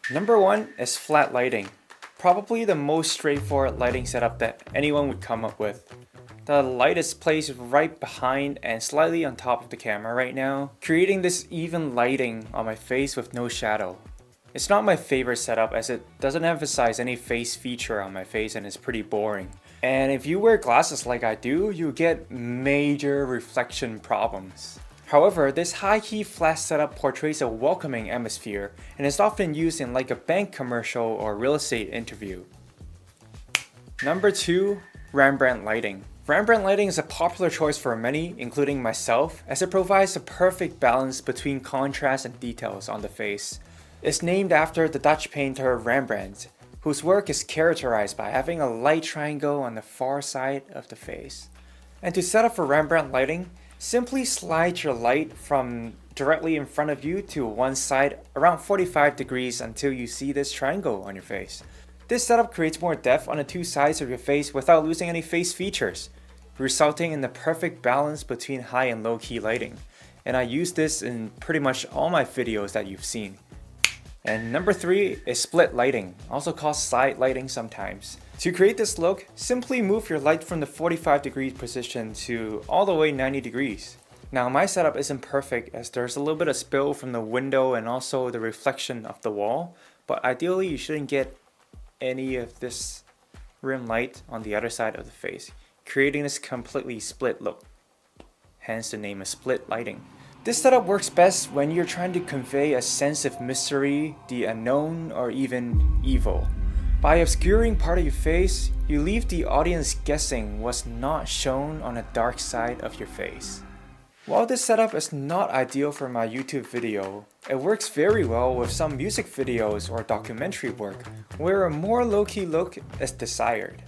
Number 1 is flat lighting. Probably the most straightforward lighting setup that anyone would come up with. The light is placed right behind and slightly on top of the camera right now, creating this even lighting on my face with no shadow. It's not my favorite setup as it doesn't emphasize any face feature on my face and it's pretty boring. And if you wear glasses like I do, you get major reflection problems. However, this high-key flash setup portrays a welcoming atmosphere and is often used in like a bank commercial or real estate interview. Number 2, Rambrandt lighting. Rambrandt lighting is a popular choice for many, including myself, as it provides a perfect balance between contrast and details on the face. It's named after the Dutch painter Rembrandt, whose work is characterized by having a light triangle on the far side of the face. And to set up for Rembrandt lighting, simply slide your light from directly in front of you to one side around 45 degrees until you see this triangle on your face. This setup creates more depth on the two sides of your face without losing any face features, resulting in the perfect balance between high and low key lighting. And I use this in pretty much all my videos that you've seen. And number 3 is split lighting, also called side lighting sometimes. To create this look, simply move your light from the 45 degree position to all the way 90 degrees. Now my setup isn't perfect as there's a little bit of spill from the window and also the reflection of the wall, but ideally you shouldn't get any of this rim light on the other side of the face, creating this completely split look. Hence the name is split lighting. This setup works best when you're trying to convey a sense of mystery, the unknown, or even evil. By obscuring part of your face, you leave the audience guessing what's not shown on the dark side of your face. While this setup is not ideal for my YouTube video, it works very well with some music videos or documentary work where a more low-key look is desired.